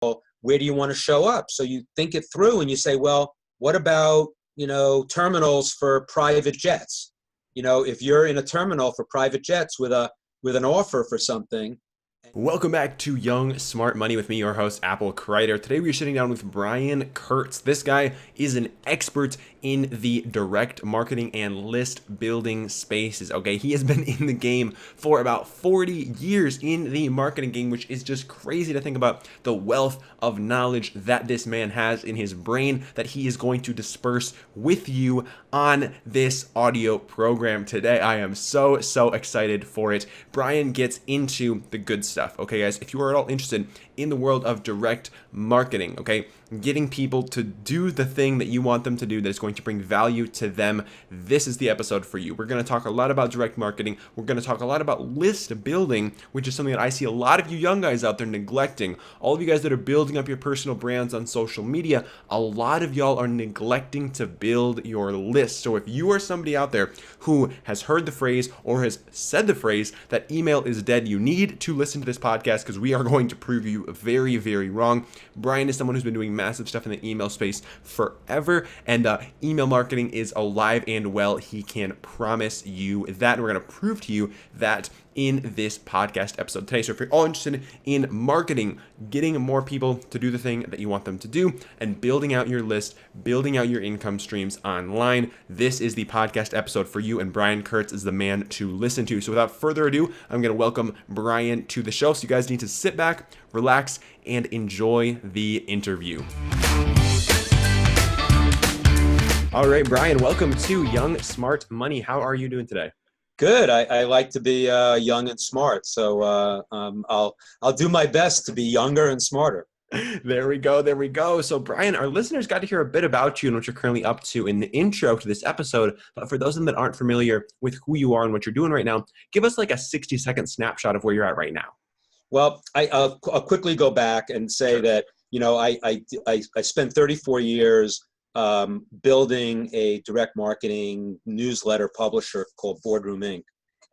where do you want to show up? So you think it through and you say, well, what about, terminals for private jets? If you're in a terminal for private jets with an offer for something. Welcome back to Young Smart Money with me, your host, Apple Kreider. Today we're sitting down with Brian Kurtz. This guy is an expert in the direct marketing and list building spaces. Okay, he has been in the game for about 40 years in the marketing game, which is just crazy to think about the wealth of knowledge that this man has in his brain that he is going to disperse with you on this audio program today. I am so excited for it. Brian gets into the good stuff. Okay, guys, if you are at all interested in the world of direct marketing, okay, getting people to do the thing that you want them to do that is going to bring value to them, this is the episode for you. We're going to talk a lot about direct marketing. We're going to talk a lot about list building, which is something that I see a lot of you young guys out there neglecting. All of you guys that are building up your personal brands on social media, a lot of y'all are neglecting to build your list. So if you are somebody out there who has heard the phrase or has said the phrase that email is dead, you need to listen to this podcast because we are going to prove you very wrong. Brian is someone who's been doing massive stuff in the email space forever, and email marketing is alive and well. He can promise you that, and we're going to prove to you that in this podcast episode today. So if you're all interested in marketing, getting more people to do the thing that you want them to do, and building out your list, building out your income streams online, this is the podcast episode for you, and Brian Kurtz is the man to listen to. So without further ado, I'm going to welcome Brian to the show. So you guys need to sit back, relax, and enjoy the interview. All right, Brian, welcome to Young Smart Money. How are you doing today? Good. I like to be young and smart, so I'll do my best to be younger and smarter. There we go. So Brian, our listeners got to hear a bit about you and what you're currently up to in the intro to this episode. But for those of them that aren't familiar with who you are and what you're doing right now, give us like a 60-second snapshot of where you're at right now. Well, I'll quickly go back and say that I spent 34 years building a direct marketing newsletter publisher called Boardroom Inc.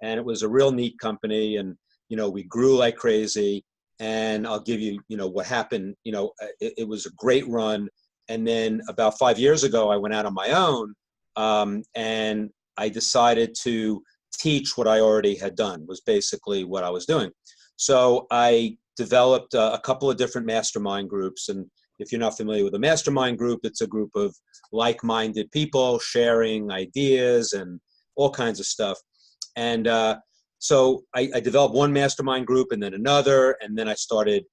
And it was a real neat company, and we grew like crazy. And I'll give you what happened. It was a great run. And then about 5 years ago, I went out on my own, and I decided to teach what I already had done, was basically what I was doing. So I developed a couple of different mastermind groups. And if you're not familiar with a mastermind group, it's a group of like-minded people sharing ideas and all kinds of stuff. And so I developed one mastermind group and then another, and then I started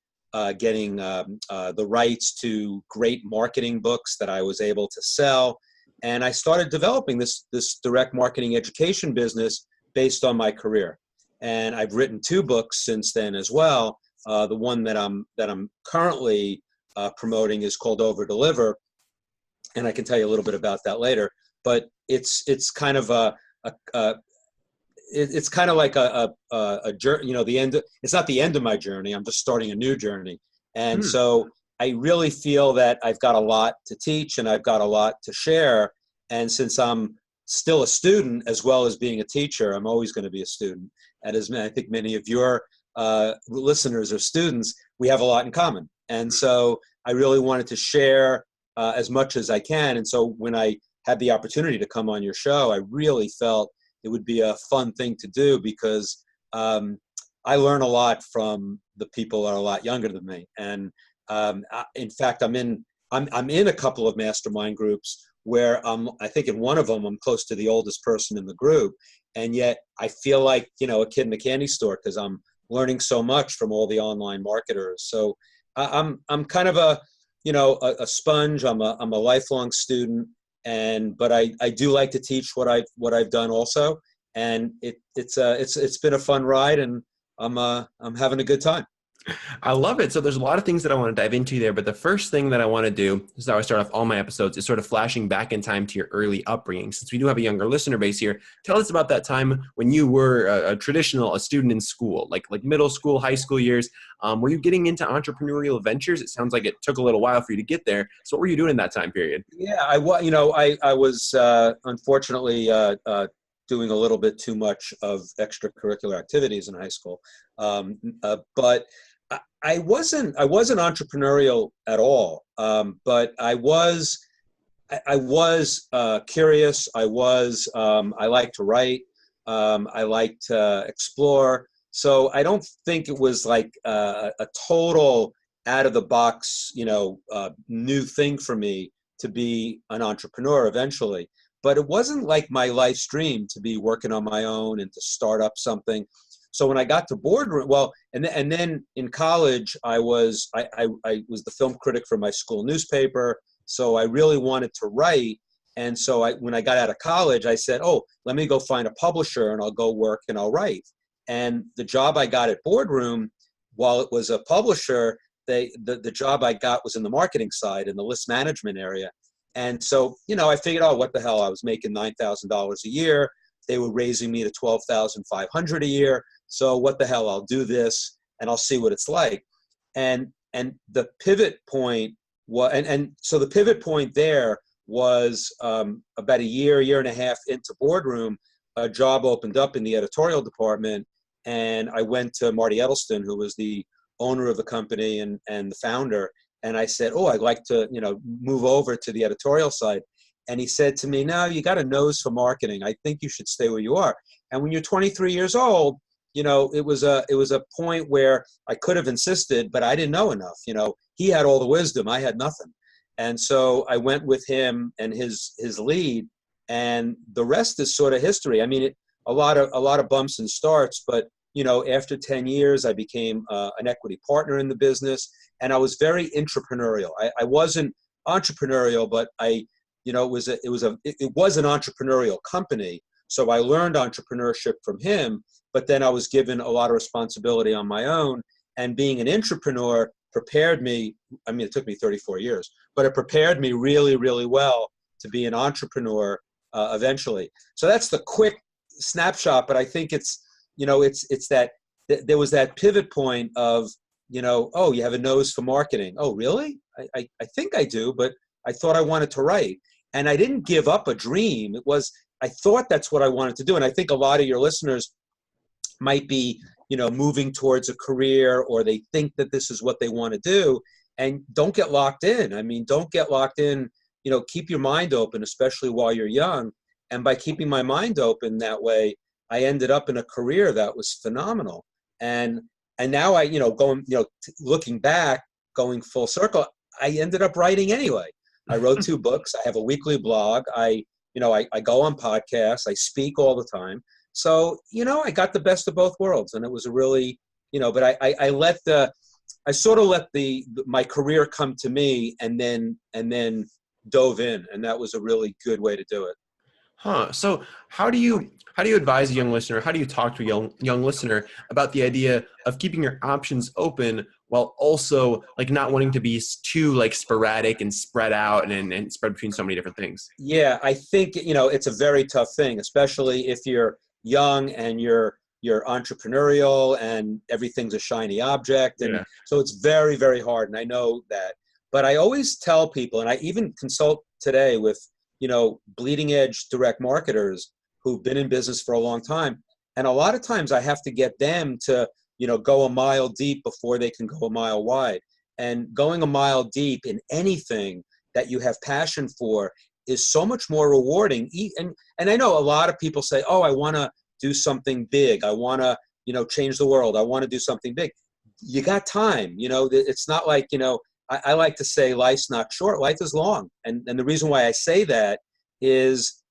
getting the rights to great marketing books that I was able to sell. And I started developing this direct marketing education business based on my career. And I've written 2 books since then as well. The one that I'm currently promoting is called Over Deliver, and I can tell you a little bit about that later. But it's kind of it's kind of like a journey. The end. It's not the end of my journey. I'm just starting a new journey, and so I really feel that I've got a lot to teach and I've got a lot to share. And since I'm still a student as well as being a teacher, I'm always going to be a student. And as I think many of your listeners are students, we have a lot in common. And so I really wanted to share as much as I can. And so when I had the opportunity to come on your show, I really felt it would be a fun thing to do because I learn a lot from the people that are a lot younger than me. And in fact, I'm in a couple of mastermind groups where I think in one of them I'm close to the oldest person in the group, and yet I feel like a kid in a candy store because I'm learning so much from all the online marketers. So I'm kind of a sponge. I'm a lifelong student, but I do like to teach what I've done also, and it's been a fun ride, and I'm having a good time. I love it. So there's a lot of things that I want to dive into there, but the first thing that I want to do is how I start off all my episodes is sort of flashing back in time to your early upbringing. Since we do have a younger listener base here, tell us about that time when you were a student in school, like middle school, high school years. Were you getting into entrepreneurial ventures? It sounds like it took a little while for you to get there. So what were you doing in that time period? Yeah, I was unfortunately doing a little bit too much of extracurricular activities in high school, but I wasn't entrepreneurial at all, but I was curious. I like to write. I like to explore. So I don't think it was like a total out of the box, new thing for me to be an entrepreneur eventually. But it wasn't like my life's dream to be working on my own and to start up something. So when I got to boardroom, well, and then in college, I was the film critic for my school newspaper. So I really wanted to write. And so when I got out of college, I said, oh, let me go find a publisher and I'll go work and I'll write. And the job I got at Boardroom, while it was a publisher, the job I got was in the marketing side, in the list management area. And so, I figured, oh, what the hell? I was making $9,000 a year. They were raising me to $12,500 a year. So what the hell? I'll do this and I'll see what it's like. And the pivot point so the pivot point there was about a year and a half into Boardroom, a job opened up in the editorial department, and I went to Marty Edelston, who was the owner of the company and the founder, and I said, oh, I'd like to move over to the editorial side. And he said to me, no, you got a nose for marketing. I think you should stay where you are. And when you're 23 years old, it was a point where I could have insisted, but I didn't know enough. He had all the wisdom, I had nothing. And so I went with him and his lead, and the rest is sort of history. I mean, a lot of bumps and starts, but after 10 years, I became an equity partner in the business, and I was very entrepreneurial. I wasn't entrepreneurial, but it was an entrepreneurial company. So I learned entrepreneurship from him, but then I was given a lot of responsibility on my own. And being an entrepreneur prepared me. I mean, it took me 34 years, but it prepared me really, really well to be an entrepreneur eventually. So that's the quick snapshot. But I think it's that there was that pivot point of, oh, you have a nose for marketing. Oh, really? I think I do, but I thought I wanted to write. And I didn't give up a dream. I thought that's what I wanted to do. And I think a lot of your listeners might be, moving towards a career, or they think that this is what they want to do, and don't get locked in. I mean, don't get locked in, keep your mind open, especially while you're young. And by keeping my mind open that way, I ended up in a career that was phenomenal. And now looking back, going full circle, I ended up writing anyway. I wrote 2 books. I have a weekly blog. I go on podcasts. I speak all the time. So, I got the best of both worlds, and it was a really, but I sort of let my career come to me, and then dove in, and that was a really good way to do it. Huh. So how do you advise a young listener? How do you talk to a young listener about the idea of keeping your options open while also like not wanting to be too like sporadic and spread out and spread between so many different things? Yeah, I think, it's a very tough thing, especially if you're young and you're entrepreneurial and everything's a shiny object. And so it's very, very hard. And I know that, but I always tell people, and I even consult today with, bleeding edge direct marketers who've been in business for a long time. And a lot of times I have to get them to, go a mile deep before they can go a mile wide. And going a mile deep in anything that you have passion for is so much more rewarding. And I know a lot of people say, oh, I want to do something big. I want to, change the world. I want to do something big. You got time. It's not like, I like to say life's not short. Life is long. And the reason why I say that is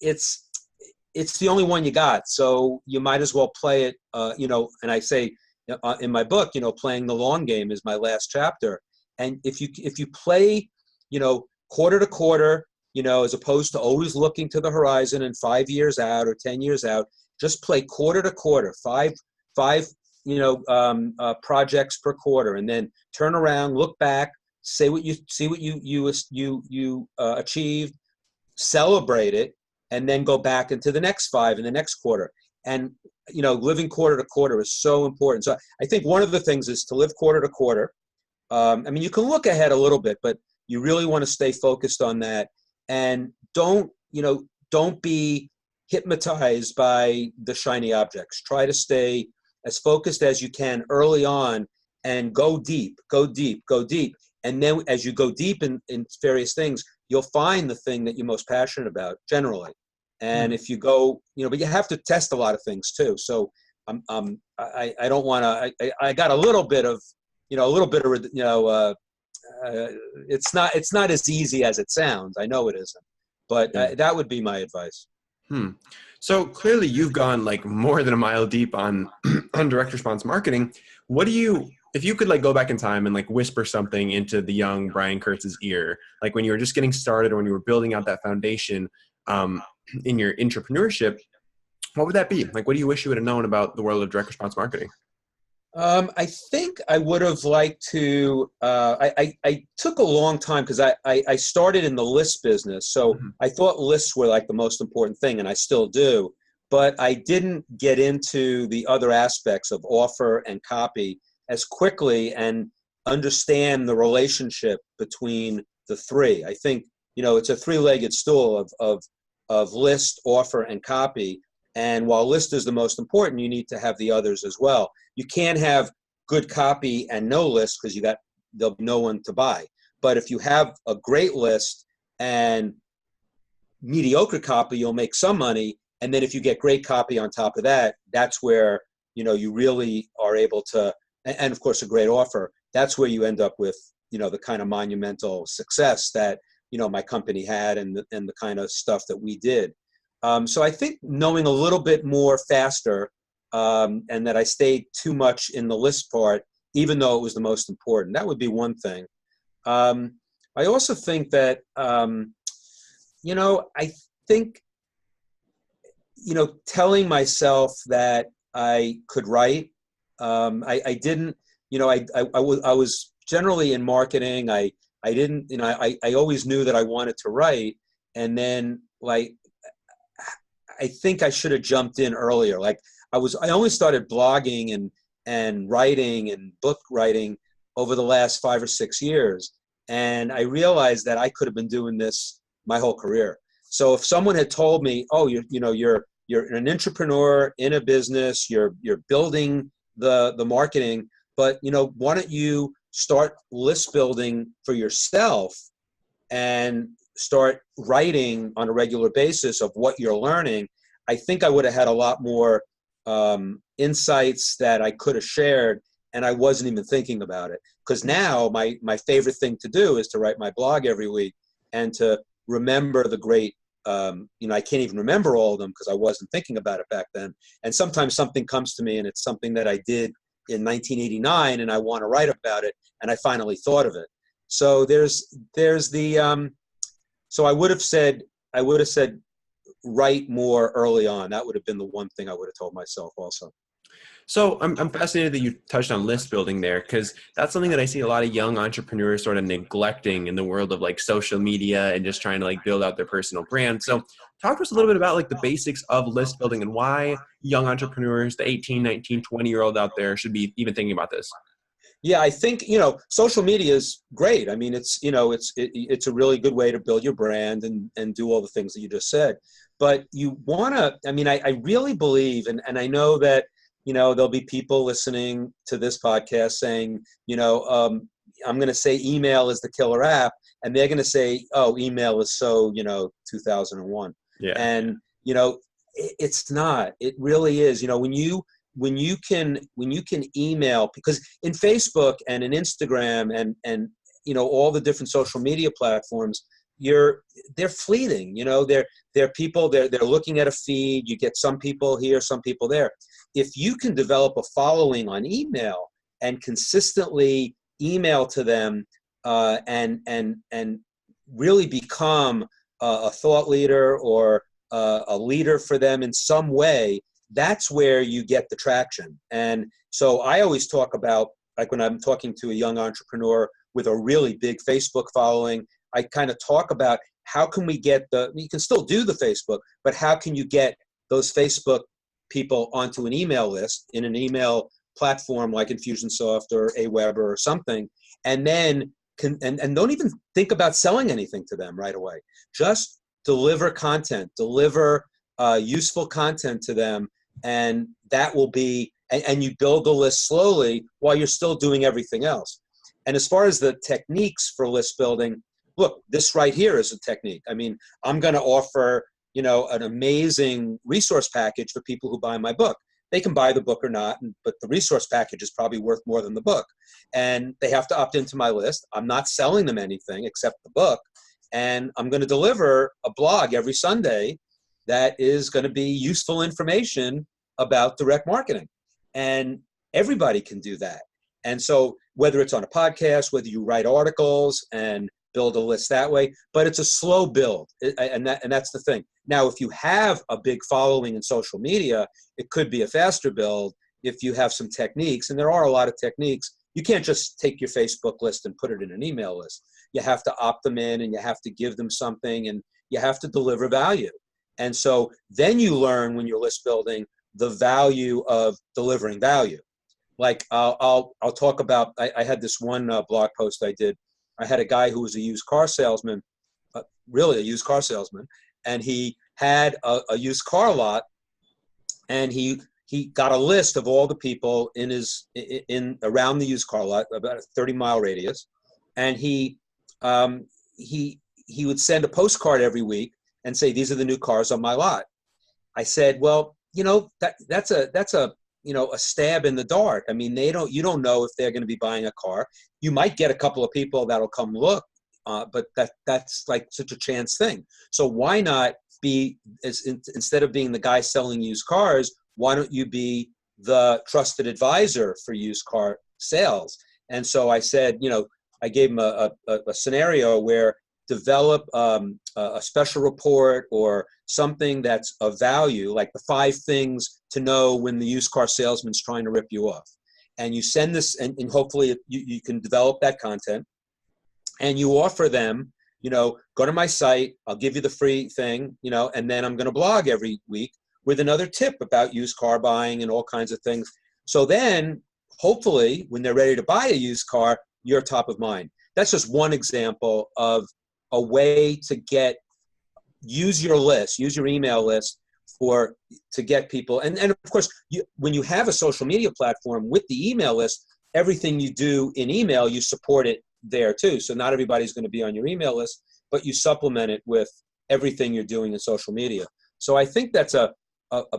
it's the only one you got. So you might as well play it, and I say in my book, playing the long game is my last chapter. And if you play, quarter to quarter, as opposed to always looking to the horizon and 5 years out or 10 years out, just play quarter to quarter, five projects per quarter, and then turn around, look back, see what you achieved, celebrate it, and then go back into the next 5 in the next quarter. And living quarter to quarter is so important. So I think one of the things is to live quarter to quarter. You can look ahead a little bit, but you really want to stay focused on that, and don't be hypnotized by the shiny objects. Try to stay as focused as you can early on, and go deep, go deep, go deep. And then as you go deep in various things, you'll find the thing that you're most passionate about generally. And if you go, but you have to test a lot of things too. So I don't want to, I got a little bit of, it's not as easy as it sounds. I know it isn't, but that would be my advice. So clearly you've gone like more than a mile deep on on direct response marketing. What do you, if you could like go back in time and like whisper something into the young Brian Kurtz's ear, like when you were just getting started or when you were building out that foundation in your entrepreneurship, what would that be? Like, what do you wish you would have known about the world of direct response marketing? I think I would have liked to, I took a long time because I started in the list business. So I thought lists were like the most important thing, and I still do. But I didn't get into the other aspects of offer and copy as quickly and understand the relationship between the three. I think, it's a three-legged stool of list, offer, and copy. And while list is the most important, you need to have the others as well. You can't have good copy and no list because there'll be no one to buy. But if you have a great list and mediocre copy, you'll make some money. And then if you get great copy on top of that, that's where, you really are able to, and of course a great offer, that's where you end up with, the kind of monumental success that, my company had and the kind of stuff that we did. So I think knowing a little bit more faster, and that I stayed too much in the list part, even though it was the most important, that would be one thing. I also think that, I think, telling myself that I could write, I didn't, I was generally in marketing. I didn't, I always knew that I wanted to write. And then I think I should have jumped in earlier. I only started blogging and writing and book writing over the last 5 or 6 years. And I realized that I could have been doing this my whole career. So if someone had told me, oh, you're an entrepreneur in a business, you're building the marketing, but why don't you start list building for yourself and start writing on a regular basis of what you're learning, I think I would have had a lot more insights that I could have shared, and I wasn't even thinking about it. Because now my favorite thing to do is to write my blog every week and to remember the great, I can't even remember all of them because I wasn't thinking about it back then. And sometimes something comes to me and it's something that I did in 1989 and I want to write about it, and I finally thought of it. So there's the, so I would have said write more early on. That would have been the one thing I would have told myself also. So I'm fascinated that you touched on list building there, because that's something that I see a lot of young entrepreneurs sort of neglecting in the world of like social media and just trying to like build out their personal brand. So talk to us a little bit about like the basics of list building and why young entrepreneurs, the 18, 19, 20-year-old out there should be even thinking about this. Yeah, I think, social media is great. I mean, it's a really good way to build your brand and do all the things that you just said. But you want to, I really believe, and I know that, there'll be people listening to this podcast saying, I'm going to say email is the killer app. And they're going to say, oh, email is so, 2001. Yeah. And, it's not. It really is. When you can email, because in Facebook and in Instagram and all the different social media platforms, they're fleeting. They're people, they're looking at a feed. You get some people here, some people there. If you can develop a following on email and consistently email to them and really become a thought leader or a leader for them in some way, that's where you get the traction. And so I always talk about, like when I'm talking to a young entrepreneur with a really big Facebook following, I kind of talk about how can we get you can still do the Facebook, but how can you get those Facebook people onto an email list in an email platform like Infusionsoft or Aweber or something, and then and don't even think about selling anything to them right away. Just deliver content, deliver useful content to them, and that will be, and you build the list slowly while you're still doing everything else. And as far as the techniques for list building, look, this right here is a technique. I mean, I'm going to offer, an amazing resource package for people who buy my book. They can buy the book or not, but the resource package is probably worth more than the book. And they have to opt into my list. I'm not selling them anything except the book. And I'm going to deliver a blog every Sunday that is going to be useful information about direct marketing. And everybody can do that. And so whether it's on a podcast, whether you write articles and build a list that way, but it's a slow build. And that's the thing. Now, if you have a big following in social media, it could be a faster build if you have some techniques. And there are a lot of techniques. You can't just take your Facebook list and put it in an email list. You have to opt them in, and you have to give them something, and you have to deliver value. And so then you learn, when you're list building, the value of delivering value. Like I'll talk about, I had this one blog post I did. I had a guy who was a used car salesman, really a used car salesman, and he had a used car lot, and he got a list of all the people in around the used car lot, about a 30-mile radius, and he would send a postcard every week and say, these are the new cars on my lot. I said, well, that's a stab in the dark. I mean, you don't know if they're going to be buying a car. You might get a couple of people that'll come look, but that's like such a chance thing. So why not be, instead of being the guy selling used cars, why don't you be the trusted advisor for used car sales? And so I said, I gave him a scenario where develop a special report or something that's of value, like the 5 things to know when the used car salesman's trying to rip you off. And you send this, and hopefully you can develop that content, and you offer them, go to my site, I'll give you the free thing, and then I'm going to blog every week with another tip about used car buying and all kinds of things. So then hopefully when they're ready to buy a used car, you're top of mind. That's just one example of a way to use your list, use your email list to get people. And of course, when you have a social media platform with the email list, everything you do in email, you support it there too. So not everybody's going to be on your email list, but you supplement it with everything you're doing in social media. So I think that's a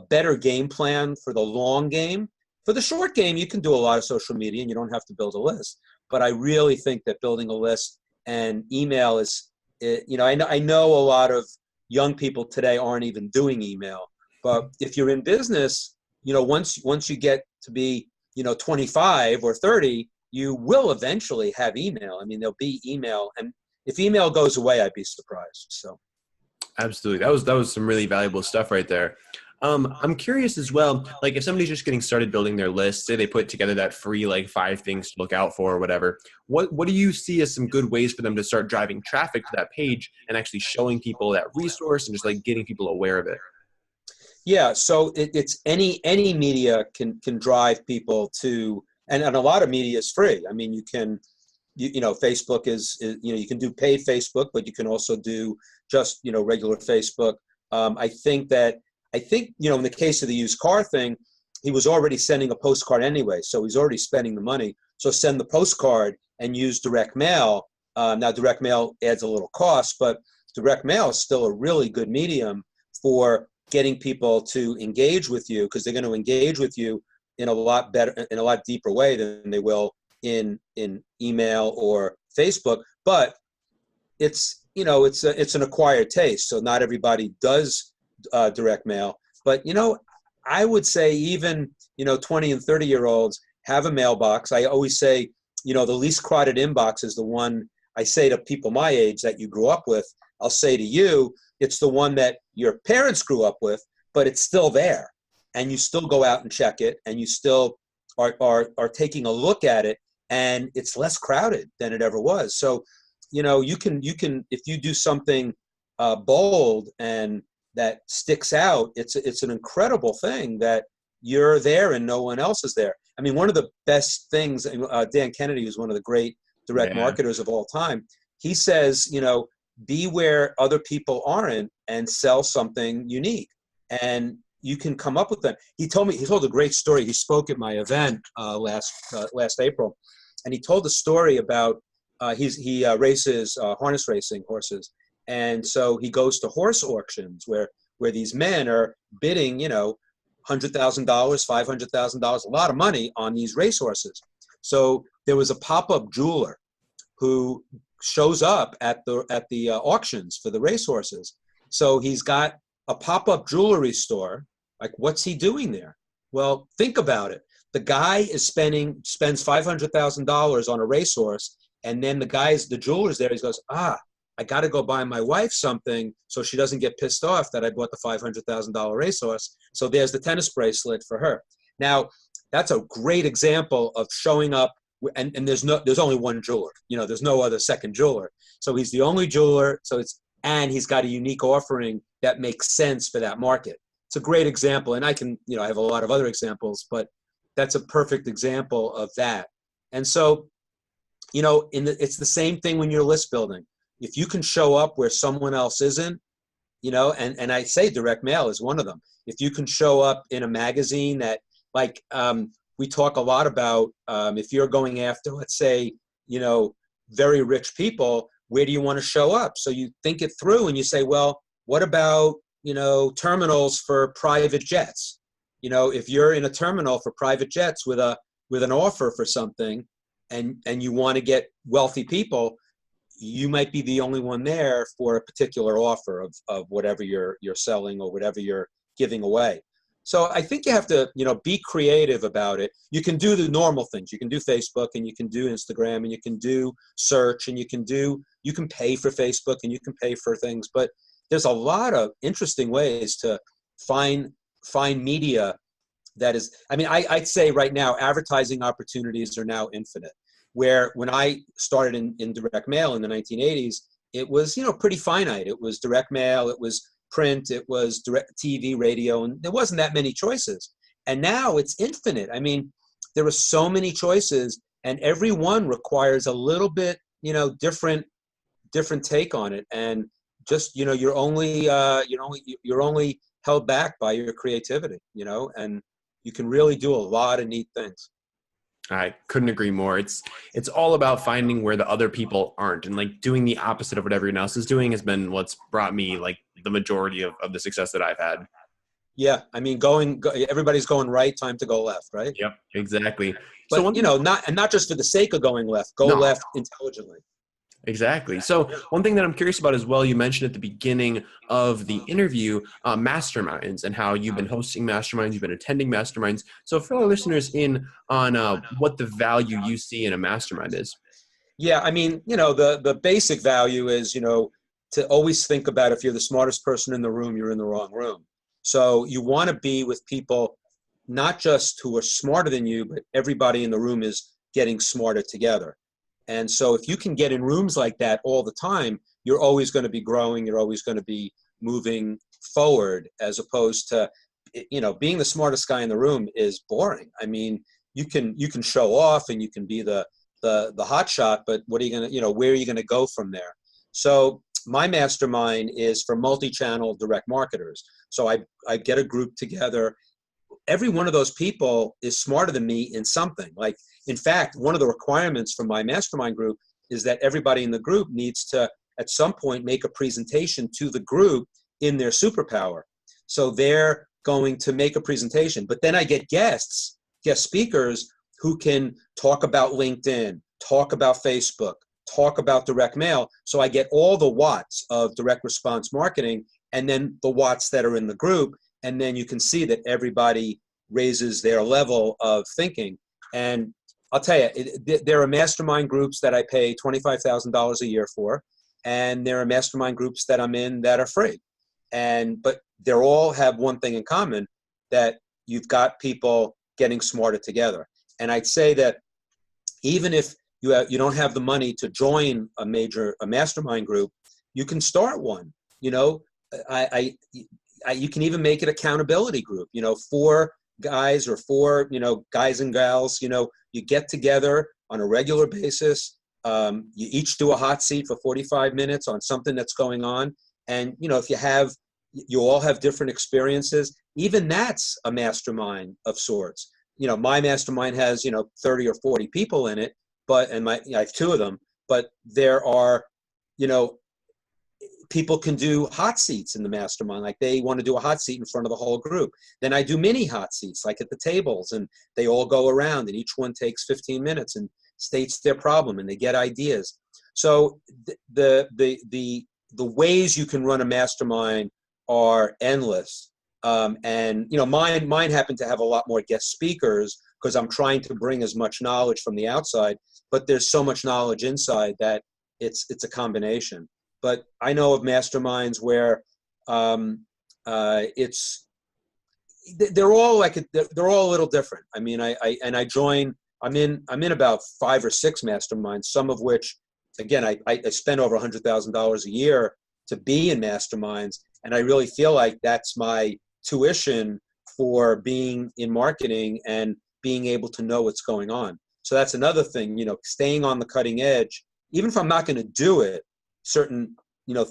better game plan for the long game. For the short game, you can do a lot of social media and you don't have to build a list. But I really think that building a list and email is, I know a lot of young people today aren't even doing email. But if you're in business, once you get to be, 25 or 30, you will eventually have email. I mean, there'll be email. And if email goes away, I'd be surprised. So. Absolutely. That was some really valuable stuff right there. I'm curious as well, like if somebody's just getting started building their list, say they put together that free, 5 things to look out for or whatever, what do you see as some good ways for them to start driving traffic to that page and actually showing people that resource and just getting people aware of it? Yeah. So it's any media can drive people to, and a lot of media is free. I mean, you can, Facebook is, you can do paid Facebook, but you can also do just, regular Facebook. I think, in the case of the used car thing, he was already sending a postcard anyway. So he's already spending the money. So send the postcard and use direct mail. Now direct mail adds a little cost, but direct mail is still a really good medium for getting people to engage with you, because they're going to engage with you in a lot deeper way than they will in email or Facebook. But it's an acquired taste. So not everybody does direct mail, but I would say even 20 and 30-year-olds have a mailbox. I always say the least crowded inbox is the one. I say to people my age that you grew up with, I'll say to you, it's the one that your parents grew up with, but it's still there, and you still go out and check it, and you still are taking a look at it, and it's less crowded than it ever was. So you can if you do something bold and that sticks out, it's an incredible thing that you're there and no one else is there. I mean, one of the best things, Dan Kennedy, who's one of the great direct marketers of all time, he says, be where other people aren't and sell something unique. And you can come up with that. He told a great story. He spoke at my event last April, and he told a story about he races harness racing horses, and so he goes to horse auctions where these men are bidding, $100,000, $500,000, a lot of money on these racehorses. So there was a pop-up jeweler who shows up at the auctions for the racehorses. So he's got a pop-up jewelry store. Like, what's he doing there? Well, think about it. The guy spends $500,000 on a racehorse, and then the jeweler's there. He goes, I got to go buy my wife something so she doesn't get pissed off that I bought the $500,000 racehorse. So there's the tennis bracelet for her. Now, that's a great example of showing up, and there's only one jeweler. There's no other second jeweler. So he's the only jeweler. And he's got a unique offering that makes sense for that market. It's a great example, and I have a lot of other examples, but that's a perfect example of that. And so, it's the same thing when you're list building. If you can show up where someone else isn't, and I say direct mail is one of them. If you can show up in a magazine that, we talk a lot about, if you're going after, let's say, very rich people, where do you want to show up? So you think it through and you say, well, what about, terminals for private jets? If you're in a terminal for private jets with an offer for something, and you want to get wealthy people, you might be the only one there for a particular offer of whatever you're selling or whatever you're giving away. So I think you have to, be creative about it. You can do the normal things. You can do Facebook, and you can do Instagram, and you can do search, and you can pay for Facebook, and you can pay for things. But there's a lot of interesting ways to find media that is, I'd say right now, advertising opportunities are now infinite. Where when I started in direct mail in the 1980s, it was, pretty finite. It was direct mail, it was print, it was direct TV, radio, and there wasn't that many choices. And now it's infinite. There are so many choices, and every one requires a little bit, different take on it. And just, you're only held back by your creativity, and you can really do a lot of neat things. I couldn't agree more. It's all about finding where the other people aren't, and doing the opposite of what everyone else is doing has been what's brought me the majority of the success that I've had. Yeah. Everybody's going right, time to go left, right? Yep, exactly. But, not just for the sake of going left, left intelligently. Exactly. So one thing that I'm curious about as well, you mentioned at the beginning of the interview, masterminds, and how you've been hosting masterminds, you've been attending masterminds. So for our listeners in on what the value you see in a mastermind is. Yeah. The basic value is, to always think about, if you're the smartest person in the room, you're in the wrong room. So you want to be with people, not just who are smarter than you, but everybody in the room is getting smarter together. And so if you can get in rooms like that all the time, you're always going to be growing. You're always going to be moving forward, as opposed to, being the smartest guy in the room is boring. You can show off and you can be the hot shot, but what are you going to, where are you going to go from there? So my mastermind is for multi-channel direct marketers. So I get a group together. Every one of those people is smarter than me in something. In fact, one of the requirements for my mastermind group is that everybody in the group needs to, at some point, make a presentation to the group in their superpower. So they're going to make a presentation, but then I get guest speakers who can talk about LinkedIn, talk about Facebook, talk about direct mail. So I get all the watts of direct response marketing, and then the watts that are in the group. And then you can see that everybody raises their level of thinking. And I'll tell you, there are mastermind groups that I pay $25,000 a year for, and there are mastermind groups that I'm in that are free. But they all have one thing in common, that you've got people getting smarter together. And I'd say that even if you don't have the money to join a mastermind group, you can start one. You can even make it accountability group. 4 guys or 4 guys and gals. You get together on a regular basis. You each do a hot seat for 45 minutes on something that's going on. And if you have You all have different experiences. Even that's a mastermind of sorts. My mastermind has, 30 or 40 people in it, I have two of them, but there are, people can do hot seats in the mastermind. Like they want to do a hot seat in front of the whole group. Then I do mini hot seats, like at the tables, and they all go around and each one takes 15 minutes and states their problem and they get ideas. So the ways you can run a mastermind are endless. And mine happen to have a lot more guest speakers because I'm trying to bring as much knowledge from the outside, but there's so much knowledge inside that it's a combination. But I know of masterminds where they're all a little different. I mean, I'm in about 5 or 6 masterminds, some of which, again, I spend over $100,000 a year to be in masterminds, and I really feel like that's my tuition for being in marketing and being able to know what's going on. So that's another thing, staying on the cutting edge, even if I'm not going to do it, certain,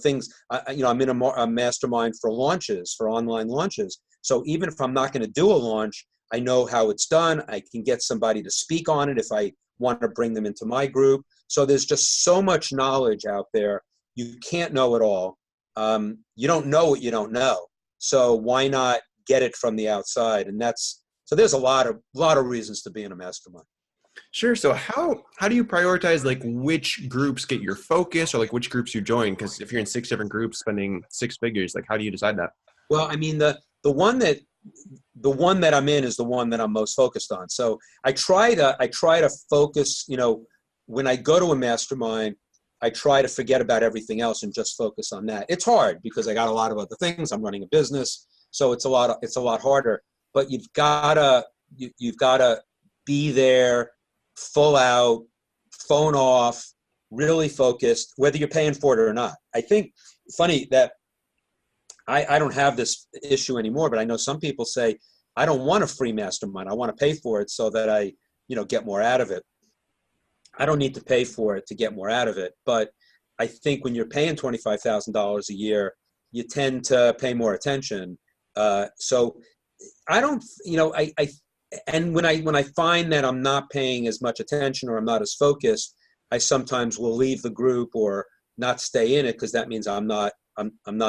things, I'm in a mastermind for launches, for online launches. So even if I'm not going to do a launch, I know how it's done. I can get somebody to speak on it if I want to bring them into my group. So there's just so much knowledge out there. You can't know it all. You don't know what you don't know. So why not get it from the outside? And so there's a lot of reasons to be in a mastermind. Sure. So how do you prioritize like which groups get your focus or like which groups you join? Because if you're in 6 different groups spending 6 figures, like how do you decide that? Well, I mean, the one that I'm in is the one that I'm most focused on. So I try to focus, when I go to a mastermind, I try to forget about everything else and just focus on that. It's hard because I got a lot of other things. I'm running a business, so it's a lot harder. But you've gotta be there, full out, phone off, really focused, whether you're paying for it or not. I think funny that I don't have this issue anymore, but I know some people say, I don't want a free mastermind. I want to pay for it so that I, get more out of it. I don't need to pay for it to get more out of it. But I think when you're paying $25,000 a year, you tend to pay more attention. So I don't, and when I find that I'm not paying as much attention or I'm not as focused, I sometimes will leave the group or not stay in it because that means I'm not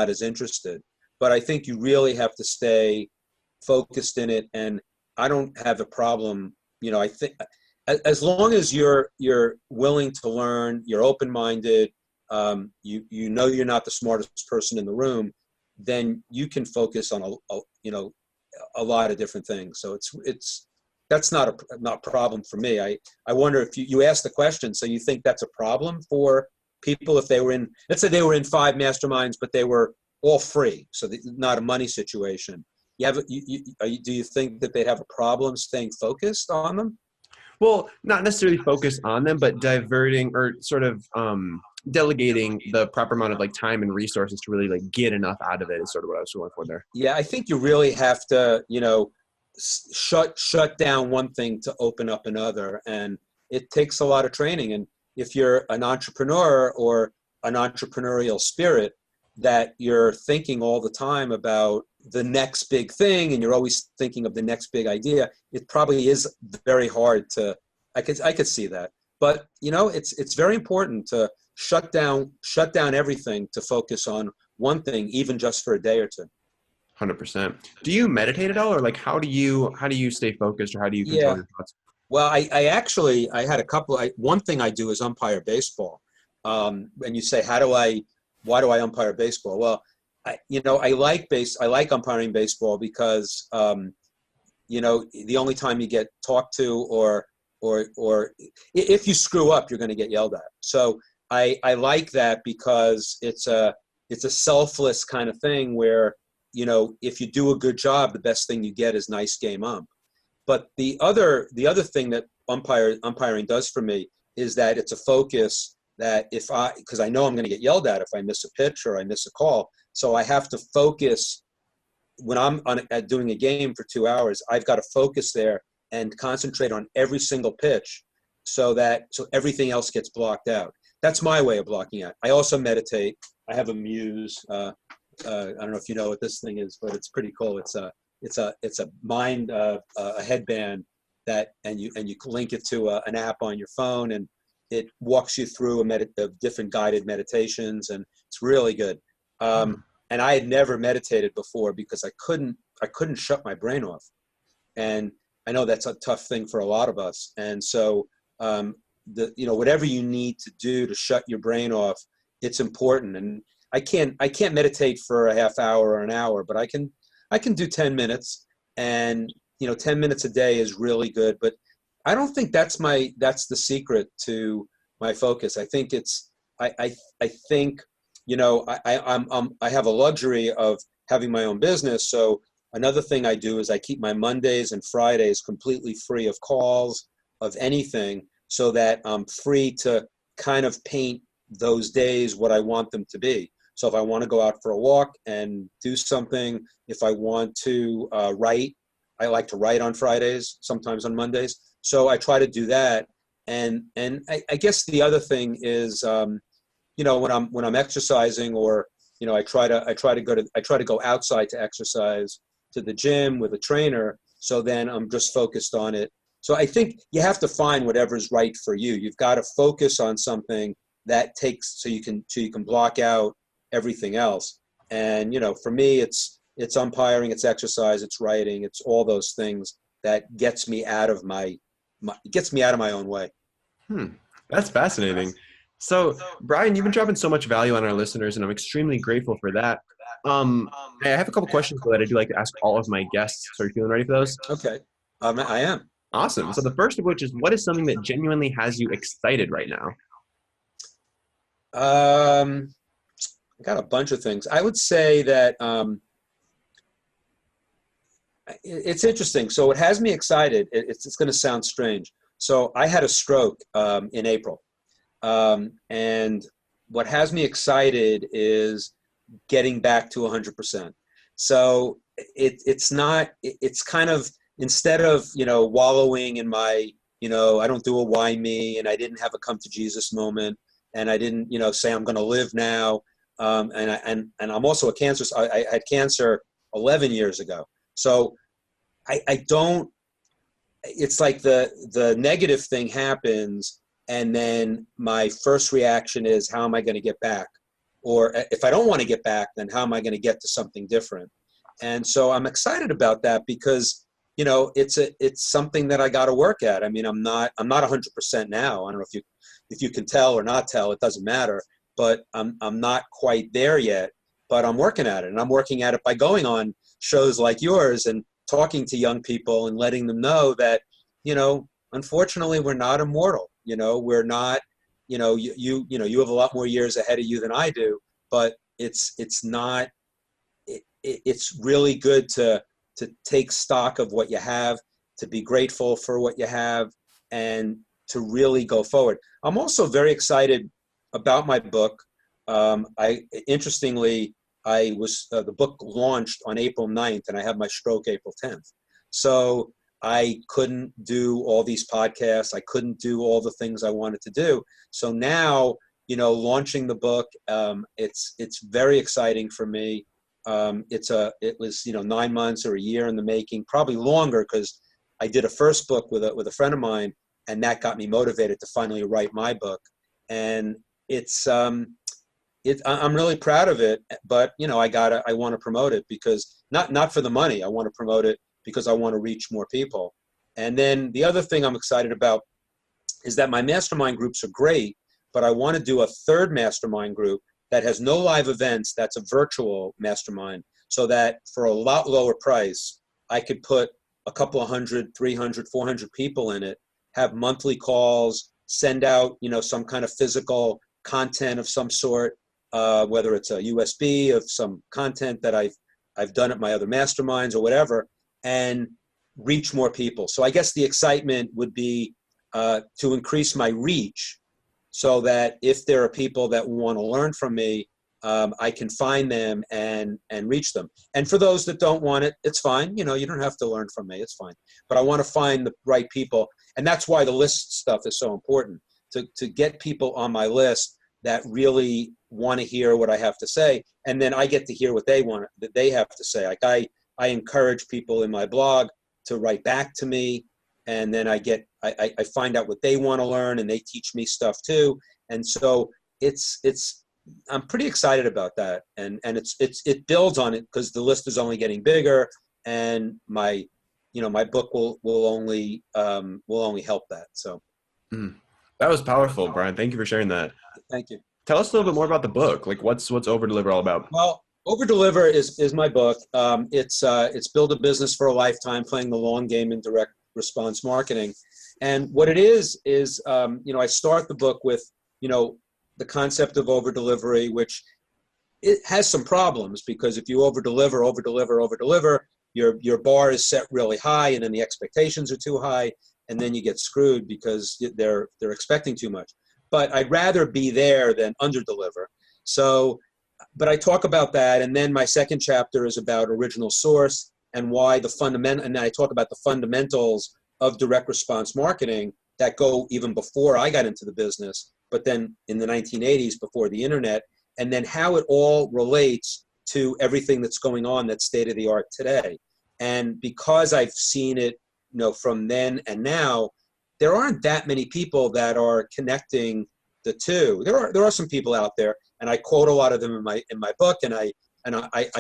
as interested. But I think you really have to stay focused in it, and I don't have a problem. I think as long as you're willing to learn, you're open-minded, you're not the smartest person in the room, then you can focus on a lot of different things. So that's not a problem for me. I wonder if you asked the question, so you think that's a problem for people if they were in, let's say they were in 5 masterminds, but they were all free, so not a money situation. Do you think that they'd have a problem staying focused on them? Well, not necessarily focused on them, but diverting or sort of delegating the proper amount of like time and resources to really like get enough out of it is sort of what I was going for there. Yeah, I think you really have to, shut down one thing to open up another, and it takes a lot of training. And if you're an entrepreneur or an entrepreneurial spirit, that you're thinking all the time about the next big thing and you're always thinking of the next big idea, it probably is very hard to, I could see that. But, it's very important to shut down everything to focus on one thing, even just for a day or two. 100%. Do you meditate at all, or like how do you stay focused, or how do you control your thoughts? Well, I had a couple. One thing I do is umpire baseball. And you say, why do I umpire baseball? Well, I like umpiring baseball because, the only time you get talked to or if you screw up, you're going to get yelled at. So I like that because it's a selfless kind of thing where, if you do a good job, the best thing you get is nice game ump. But the other thing that umpiring does for me is that it's a focus that because I know I'm going to get yelled at if I miss a pitch or I miss a call. So I have to focus when I'm doing a game for 2 hours. I've got to focus there and concentrate on every single pitch so everything else gets blocked out. That's my way of blocking out. I also meditate. I have a muse. I don't know if you know what this thing is, but it's pretty cool. It's a mind a headband and you link it to an app on your phone, and it walks you through different guided meditations, and it's really good. And I had never meditated before because I couldn't shut my brain off, and I know that's a tough thing for a lot of us. And so whatever you need to do to shut your brain off, it's important. And I can't meditate for a half hour or an hour, but I can do 10 minutes, and 10 minutes a day is really good. But I don't think that's the secret to my focus. I think I think I have a luxury of having my own business. So another thing I do is I keep my Mondays and Fridays completely free of calls, of anything, so that I'm free to kind of paint those days what I want them to be. So if I want to go out for a walk and do something, if I want to write, I like to write on Fridays, sometimes on Mondays. So I try to do that. And I guess the other thing is, when I'm exercising, or I try to go outside to exercise, to the gym with a trainer. So then I'm just focused on it. So I think you have to find whatever's right for you. You've got to focus on something that takes, so you can block out everything else. And for me, it's umpiring, it's exercise, it's writing, it's all those things that gets me out of my own way. That's fascinating. So, Brian, you've been dropping so much value on our listeners, and I'm extremely grateful for that. I have a couple questions that I do like to ask all of my guests. So, are you feeling ready for those? Okay, I am. Awesome. So, the first of which is, what is something that genuinely has you excited right now? I got a bunch of things. I would say that it's interesting. So, what has me excited, it's going to sound strange. So, I had a stroke in April. And what has me excited is getting back to 100%. So it's kind of, instead of, wallowing in my, I don't do a why me, and I didn't have a come to Jesus moment, and I didn't, say I'm going to live now. And I'm also a cancer. I had cancer 11 years ago. So I don't, it's like the negative thing happens, and then my first reaction is, how am I going to get back? Or if I don't want to get back, then how am I going to get to something different? And so I'm excited about that because, it's something that I got to work at. I mean, I'm not 100% now. I don't know if you can tell or not tell, it doesn't matter, but I'm not quite there yet, but I'm working at it. And I'm working at it by going on shows like yours and talking to young people and letting them know that, unfortunately, we're not immortal. We're not, you have a lot more years ahead of you than I do, but it's really good to take stock of what you have, to be grateful for what you have, and to really go forward. I'm also very excited about my book. Interestingly, the book launched on April 9th, and I had my stroke April 10th. So I couldn't do all these podcasts. I couldn't do all the things I wanted to do. So now, launching the book, it's very exciting for me. It was 9 months or a year in the making, probably longer, because I did a first book with a friend of mine, and that got me motivated to finally write my book. And I'm really proud of it, but I want to promote it because not for the money. I want to promote it because I want to reach more people. And then the other thing I'm excited about is that my mastermind groups are great, but I want to do a third mastermind group that has no live events. That's a virtual mastermind, so that for a lot lower price, I could put a couple of 100, 300, 400 people in it, have monthly calls, send out, some kind of physical content of some sort, whether it's a USB of some content that I've done at my other masterminds or whatever, and reach more people. So I guess the excitement would be to increase my reach, so that if there are people that want to learn from me, I can find them and reach them. And for those that don't want it, it's fine. You don't have to learn from me. It's fine. But I want to find the right people. And that's why the list stuff is so important, to get people on my list that really want to hear what I have to say. And then I get to hear what they have to say. Like I encourage people in my blog to write back to me. And then I find out what they want to learn, and they teach me stuff too. And so I'm pretty excited about that. And it builds on it because the list is only getting bigger, and my book will only help that. So. That was powerful, Brian. Thank you for sharing that. Thank you. Tell us a little bit more about the book. Like, what's Over Deliver all about? Well, Over Deliver is my book. It's Build a Business for a Lifetime, playing the long game in direct response marketing. And what it is I start the book with, the concept of over delivery, which it has some problems, because if you over deliver, your bar is set really high, and then the expectations are too high, and then you get screwed because they're expecting too much. But I'd rather be there than under deliver. So, but I talk about that, and then my second chapter is about original source and why and then I talk about the fundamentals of direct response marketing that go even before I got into the business, but then in the 1980s before the internet, and then how it all relates to everything that's going on that's state of the art today. And because I've seen it, from then and now, there aren't that many people that are connecting the two. There are some people out there, and I quote a lot of them in my book, and I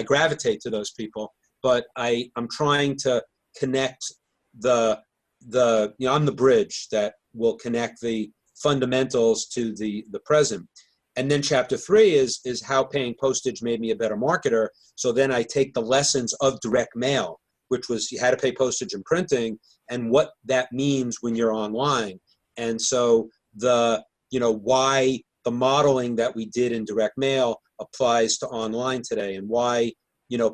gravitate to those people. But I'm trying to connect I'm the bridge that will connect the fundamentals to the present. And then chapter 3 is how paying postage made me a better marketer. So then I take the lessons of direct mail, which was you had to pay postage and printing, and what that means when you're online. And so why the modeling that we did in direct mail applies to online today, and why,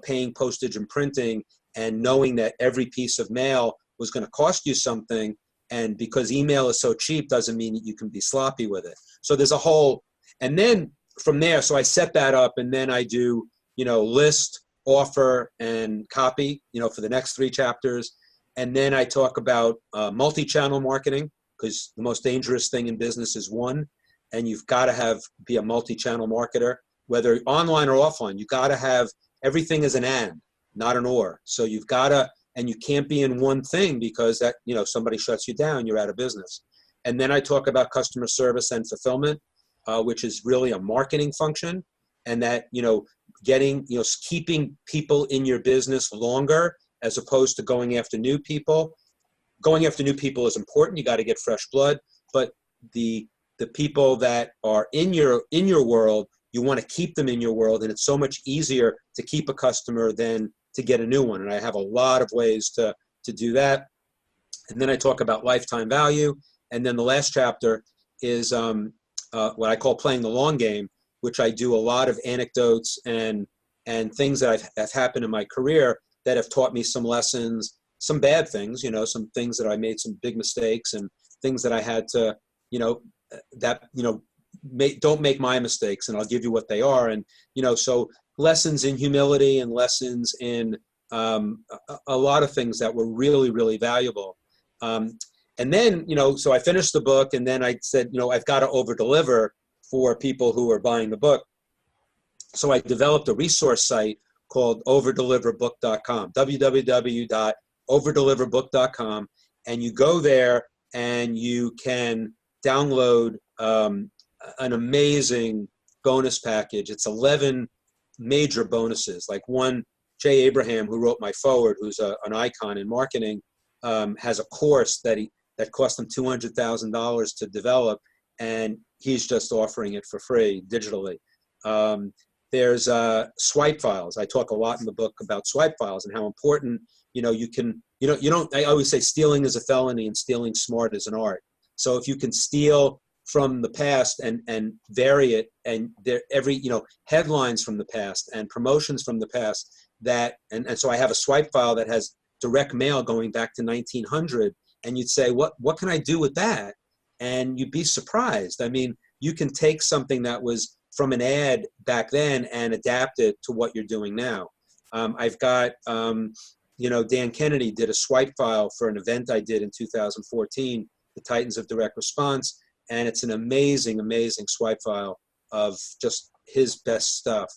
paying postage and printing and knowing that every piece of mail was going to cost you something, and because email is so cheap doesn't mean that you can be sloppy with it. So there's a whole, and then from there, so I set that up, and then I do, list, offer, and copy, for the next 3 chapters. And then I talk about multi-channel marketing, because the most dangerous thing in business is one, and you've got to be a multi-channel marketer, whether online or offline. You got to have everything as an and, not an or. So you've got to, and you can't be in one thing, because that, somebody shuts you down, you're out of business. And then I talk about customer service and fulfillment, which is really a marketing function, and that, keeping people in your business longer as opposed to going after new people. Going after new people is important. You got to get fresh blood, but the people that are in your world, you want to keep them in your world, and it's so much easier to keep a customer than to get a new one. And I have a lot of ways to do that. And then I talk about lifetime value. And then the last chapter is what I call playing the long game, which I do a lot of anecdotes and things that have happened in my career that have taught me some lessons, some bad things, some things that I made some big mistakes, and things that I had to, don't make my mistakes, and I'll give you what they are. And, so lessons in humility and lessons in a lot of things that were really, really valuable. And then, so I finished the book, and then I said, I've got to over deliver for people who are buying the book. So I developed a resource site called overdeliverbook.com, www.overdeliverbook.com. And you go there and you can download an amazing bonus package. It's 11 major bonuses. Like one, Jay Abraham, who wrote my foreword, who's an icon in marketing, has a course that cost him $200,000 to develop, and he's just offering it for free digitally. There's swipe files. I talk a lot in the book about swipe files and how important, I always say stealing is a felony and stealing smart is an art. So if you can steal from the past and vary it, and headlines from the past and promotions from the past, and so I have a swipe file that has direct mail going back to 1900, and you'd say, what can I do with that? And you'd be surprised. I mean, you can take something that was from an ad back then and adapt it to what you're doing now. I've got, Dan Kennedy did a swipe file for an event I did in 2014, the Titans of Direct Response, and it's an amazing, amazing swipe file. of just his best stuff.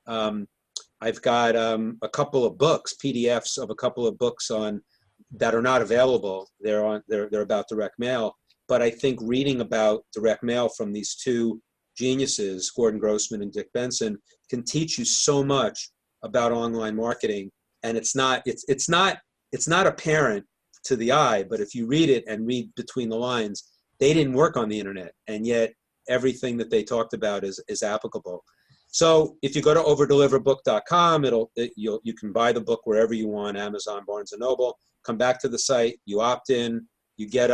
I've got a couple of books, PDFs of a couple of books on that are not available. They're about direct mail. But I think reading about direct mail from these two geniuses, Gordon Grossman and Dick Benson, can teach you so much about online marketing. And it's not apparent to the eye, but if you read it and read between the lines, they didn't work on the internet, and yet everything that they talked about is applicable. So if you go to overdeliverbook.com, you can buy the book wherever you want, Amazon, Barnes and Noble. Come back to the site, you opt in, you get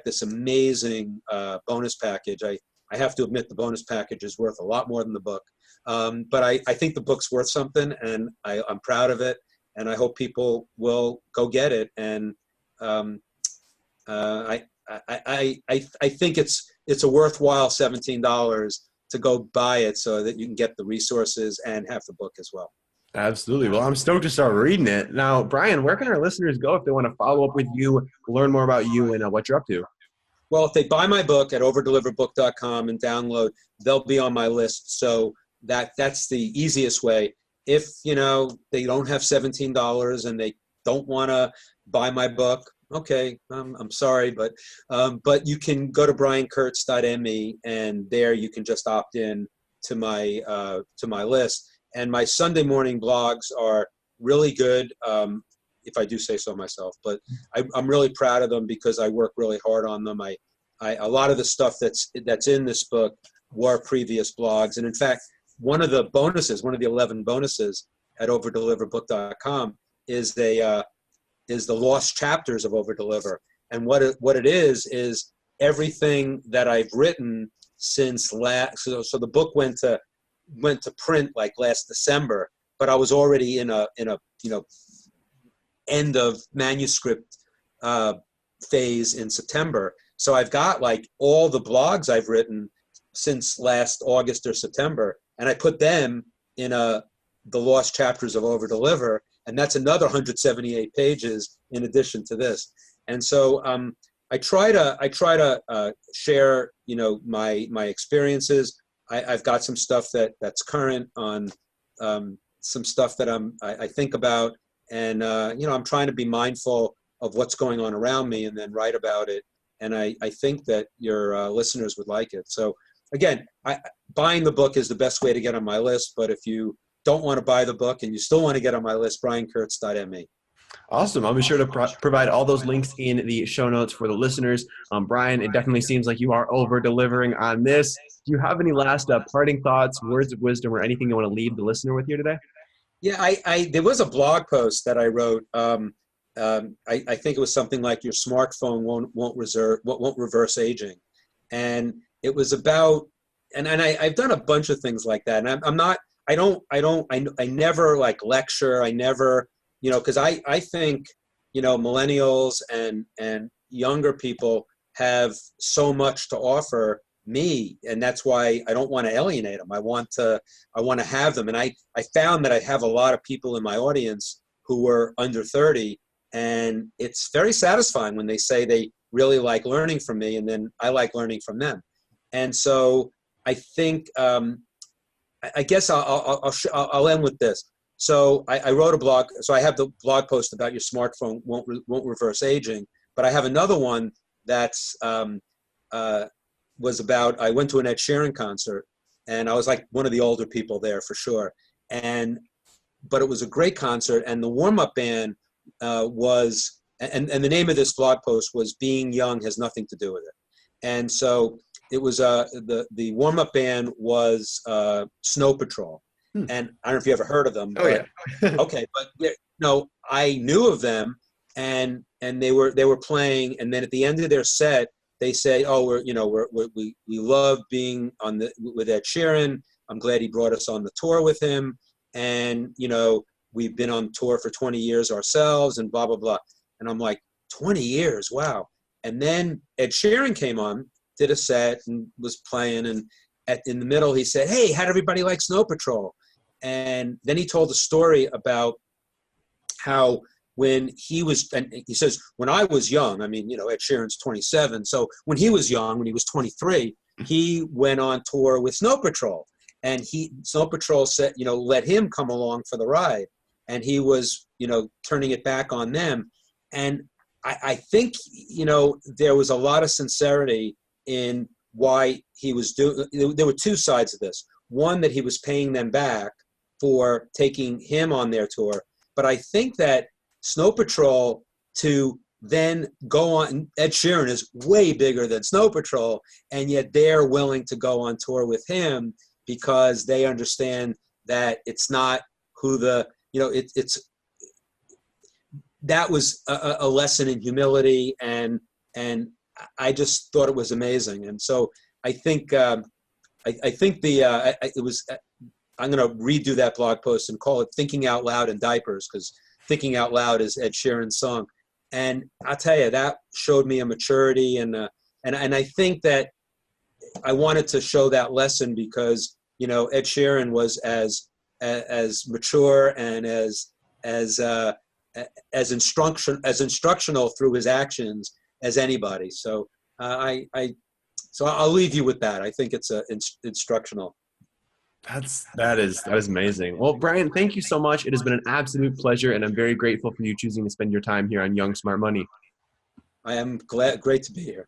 this amazing bonus package. I have to admit the bonus package is worth a lot more than the book, but I think the book's worth something, and I'm proud of it, and I hope people will go get it. And I think it's a worthwhile $17 to go buy it so that you can get the resources and have the book as well. Absolutely. Well, I'm stoked to start reading it. Now, Brian, where can our listeners go if they want to follow up with you, learn more about you and what you're up to? Well, if they buy my book at overdeliverbook.com and download, they'll be on my list. So that's the easiest way. If, they don't have $17 and they don't want to buy my book, okay, I'm sorry, but you can go to briankurtz.me, and there you can just opt in to my list. And my Sunday morning blogs are really good, if I do say so myself. But I'm really proud of them because I work really hard on them. A lot of the stuff that's in this book were previous blogs, and in fact, one of the 11 bonuses at overdeliverbook.com is the lost chapters of Overdeliver. And what it is everything that I've written since last. So the book went to print like last December, but I was already in a end of manuscript phase in September. So I've got like all the blogs I've written since last August or September, and I put them in the lost chapters of Overdeliver, and that's another 178 pages in addition to this. And so I try to share my experiences. I've got some stuff that's current on some stuff that I think about, and I'm trying to be mindful of what's going on around me and then write about it. And I think that your listeners would like it. So again, buying the book is the best way to get on my list. But if you don't want to buy the book and you still want to get on my list, briankurtz.me. Awesome. I'll be sure to provide all those links in the show notes for the listeners. Brian, it definitely seems like you are over-delivering on this. Do you have any last parting thoughts, words of wisdom, or anything you want to leave the listener with here today? Yeah, there was a blog post that I wrote. I think it was something like your smartphone won't reverse aging, and it was about. And I've done a bunch of things like that, and I never like lecture. I never. Because I think, millennials and younger people have so much to offer me, and that's why I don't want to alienate them. I want to have them. And I found that I have a lot of people in my audience who were under 30, and it's very satisfying when they say they really like learning from me, and then I like learning from them. And so I think, I guess I'll end with this. So I wrote a blog. So I have the blog post about your smartphone won't reverse aging, but I have another one that's was about. I went to an Ed Sheeran concert, and I was like one of the older people there for sure. But it was a great concert, and the warm-up band was, and the name of this blog post was "Being Young Has Nothing to Do with It," and so it was the warm-up band was Snow Patrol. And I don't know if you ever heard of them. Yeah. Okay, but I knew of them, and they were playing, and then at the end of their set, they say, "Oh, we love being with Ed Sheeran. I'm glad he brought us on the tour with him, and we've been on tour for 20 years ourselves, and blah blah blah." And I'm like, 20 years, wow! And then Ed Sheeran came on, did a set, and was playing, and in the middle he said, "Hey, how'd everybody like Snow Patrol?" And then he told a story about how when he says, when I was young, Ed Sheeran's 27. So when he was young, when he was 23, he went on tour with Snow Patrol, and Snow Patrol said, let him come along for the ride, and he was, turning it back on them. And I think, there was a lot of sincerity in why he was doing. There were two sides of this. One, that he was paying them back for taking him on their tour. But I think that Snow Patrol, to then go on, Ed Sheeran is way bigger than Snow Patrol, and yet they're willing to go on tour with him because they understand that it's not who that was a lesson in humility, and I just thought it was amazing. And so I think it was. I'm going to redo that blog post and call it "Thinking Out Loud in Diapers," because "Thinking Out Loud" is Ed Sheeran's song. And I'll tell you, that showed me a maturity, and I think that I wanted to show that lesson because Ed Sheeran was as mature and as instructional through his actions as anybody. So I'll leave you with that. I think it's instructional. That is amazing. Well, Brian, thank you so much. It has been an absolute pleasure, and I'm very grateful for you choosing to spend your time here on Young Smart Money. I am great to be here.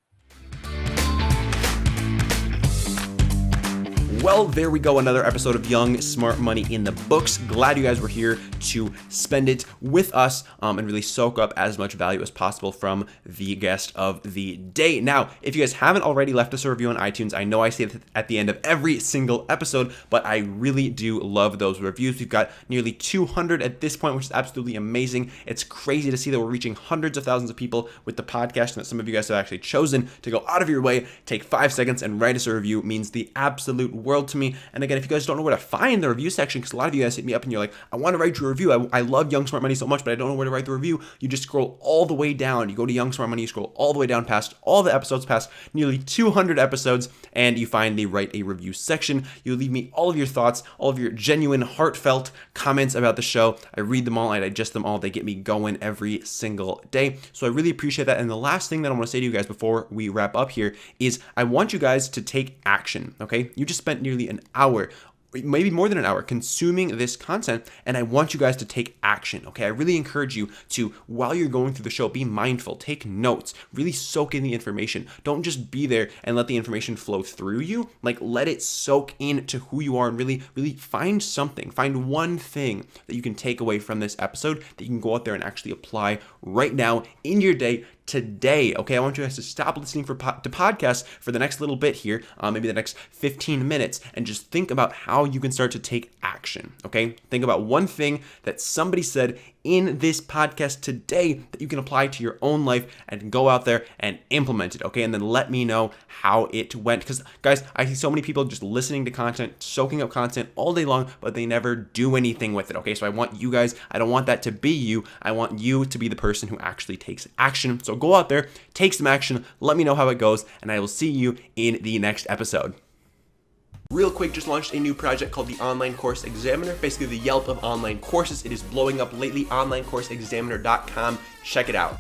Well, there we go. Another episode of Young Smart Money in the books. Glad you guys were here to spend it with us and really soak up as much value as possible from the guest of the day. Now, if you guys haven't already left us a review on iTunes, I know I say that at the end of every single episode, but I really do love those reviews. We've got nearly 200 at this point, which is absolutely amazing. It's crazy to see that we're reaching hundreds of thousands of people with the podcast, and that some of you guys have actually chosen to go out of your way, take 5 seconds, and write us a review. It means the absolute world to me. And again, if you guys don't know where to find the review section, because a lot of you guys hit me up and you're like, I want to write you a review. I love Young Smart Money so much, but I don't know where to write the review. You just scroll all the way down. You go to Young Smart Money, you scroll all the way down past all the episodes, past nearly 200 episodes, and you find the write a review section. You leave me all of your thoughts, all of your genuine, heartfelt comments about the show. I read them all, I digest them all. They get me going every single day. So I really appreciate that. And the last thing that I want to say to you guys before we wrap up here is I want you guys to take action, okay? You just spent nearly an hour, maybe more than an hour, consuming this content, and I want you guys to take action, okay? I really encourage you to, while you're going through the show, be mindful, take notes, really soak in the information. Don't just be there and let the information flow through you. Like, let it soak into who you are and really find something, find one thing that you can take away from this episode that you can go out there and actually apply right now in your day, today, okay? I want you guys to stop listening to podcasts for the next little bit here, maybe the next 15 minutes, and just think about how you can start to take action, okay? Think about one thing that somebody said in this podcast today that you can apply to your own life and go out there and implement it, okay? And then let me know how it went. Because, guys, I see so many people just listening to content, soaking up content all day long, but they never do anything with it, okay? So I want you guys, I don't want that to be you. I want you to be the person who actually takes action. So go out there, take some action, let me know how it goes, and I will see you in the next episode. Real quick, just launched a new project called the Online Course Examiner, basically the Yelp of online courses. It is blowing up lately, onlinecourseexaminer.com. Check it out.